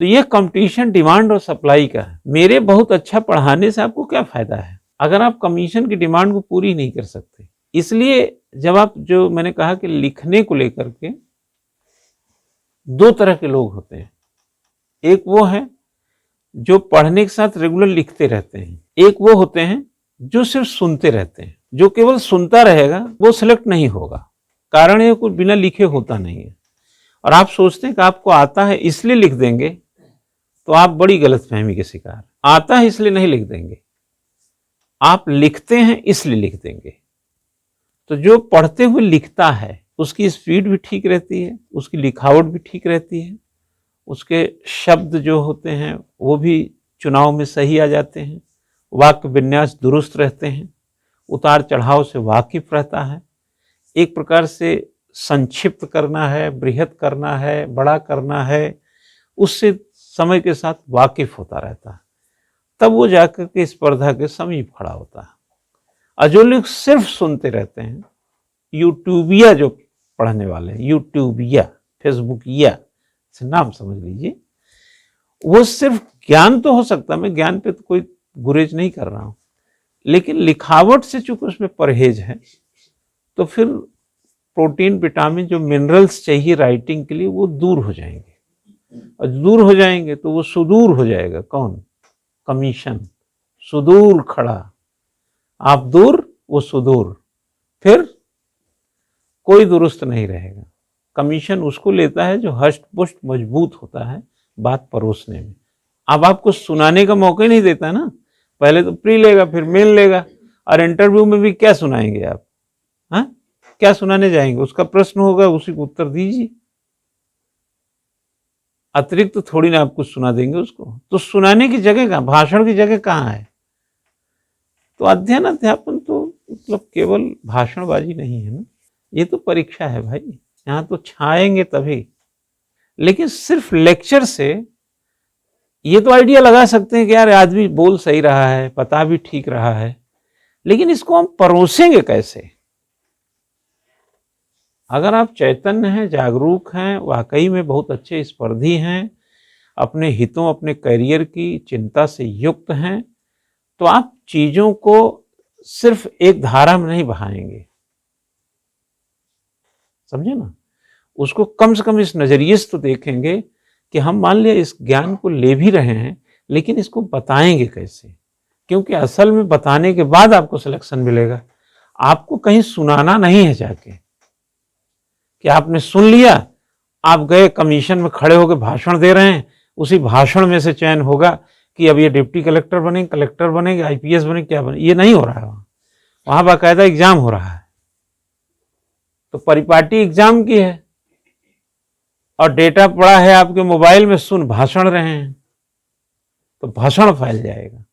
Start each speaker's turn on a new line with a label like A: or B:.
A: तो ये competition demand और सप्लाई का है। मेरे बहुत अच्छा पढ़ाने से आपको क्या फायदा है अगर आप कमीशन की डिमांड को पूरी नहीं कर सकते। इसलिए जब आप, जो मैंने कहा कि लिखने को लेकर के दो तरह के लोग होते हैं, एक वो है जो पढ़ने के साथ रेगुलर लिखते रहते हैं, एक वो होते हैं जो सिर्फ सुनते रहते हैं। जो केवल सुनता रहेगा वो सिलेक्ट नहीं होगा, कारण ये कुछ बिना लिखे होता नहीं है। और आप सोचते हैं कि आपको आता है इसलिए लिख देंगे, तो आप बड़ी गलतफहमी के शिकार। आता है इसलिए नहीं लिख देंगे, आप लिखते हैं इसलिए लिख देंगे। तो जो पढ़ते हुए लिखता है उसकी स्पीड भी ठीक रहती है, उसकी लिखावट भी ठीक रहती है, उसके शब्द जो होते हैं वो भी चुनाव में सही आ जाते हैं, वाक्य विन्यास दुरुस्त रहते हैं, उतार चढ़ाव से वाकिफ रहता है। एक प्रकार से संक्षिप्त करना है, बृहत करना है, बड़ा करना है, उससे समय के साथ वाकिफ होता रहता है, तब वो जाकर के स्पर्धा के समीप खड़ा होता है। और जो लोग सिर्फ सुनते रहते हैं, यूट्यूबिया जो पढ़ने वाले हैं, यूट्यूबिया, फेसबुकिया से नाम समझ लीजिए, वो सिर्फ ज्ञान तो हो सकता है, मैं ज्ञान पे तो कोई गुरेज नहीं कर रहा हूं, लेकिन लिखावट से चूंकि उसमें परहेज है, तो फिर प्रोटीन, विटामिन, जो मिनरल्स चाहिए राइटिंग के लिए, वो दूर हो जाएंगे। और दूर हो जाएंगे तो वो सुदूर हो जाएगा। कौन? कमीशन। सुदूर खड़ा, आप दूर, वो सुदूर, फिर कोई दुरुस्त नहीं रहेगा। कमीशन उसको लेता है जो हष्ट पुष्ट मजबूत होता है बात परोसने में। अब आपको सुनाने का मौका ही नहीं देता ना, पहले तो प्री लेगा, फिर मेन लेगा, और इंटरव्यू में भी क्या सुनाएंगे आप? हाँ, क्या सुनाने जाएंगे? उसका प्रश्न होगा, उसी को उत्तर दीजिए, अतिरिक्त तो थोड़ी ना आप कुछ सुना देंगे उसको। तो सुनाने की जगह कहाँ, भाषण की जगह कहाँ है? तो अध्ययन अध्यापन तो मतलब केवल भाषणबाजी नहीं है ना, ये तो परीक्षा है भाई, यहाँ तो छाएंगे तभी। लेकिन सिर्फ लेक्चर से ये तो आइडिया लगा सकते हैं कि यार आदमी बोल सही रहा है, पता भी ठीक रहा है, लेकिन इसको हम परोसेंगे कैसे? अगर आप चैतन्य हैं, जागरूक हैं, वाकई में बहुत अच्छे स्पर्धी हैं, अपने हितों, अपने करियर की चिंता से युक्त हैं, तो आप चीजों को सिर्फ एक धारा में नहीं बहाएंगे, समझे ना? उसको कम से कम इस नजरिए से तो देखेंगे कि हम मान लिया इस ज्ञान को ले भी रहे हैं, लेकिन इसको बताएंगे कैसे? क्योंकि असल में बताने के बाद आपको सिलेक्शन मिलेगा। आपको कहीं सुनाना नहीं है जाके कि आपने सुन लिया, आप गए कमीशन में खड़े होकर भाषण दे रहे हैं, उसी भाषण में से चयन होगा कि अब ये डिप्टी कलेक्टर बनेंगे, कलेक्टर बनेंगे, आईपीएस बनेंगे, क्या बने। ये नहीं हो रहा है, वहां बाकायदा एग्जाम हो रहा है। तो परिपाटी एग्जाम की है और डेटा पड़ा है आपके मोबाइल में, सुन भाषण रहे हैं, तो भाषण फैल जाएगा।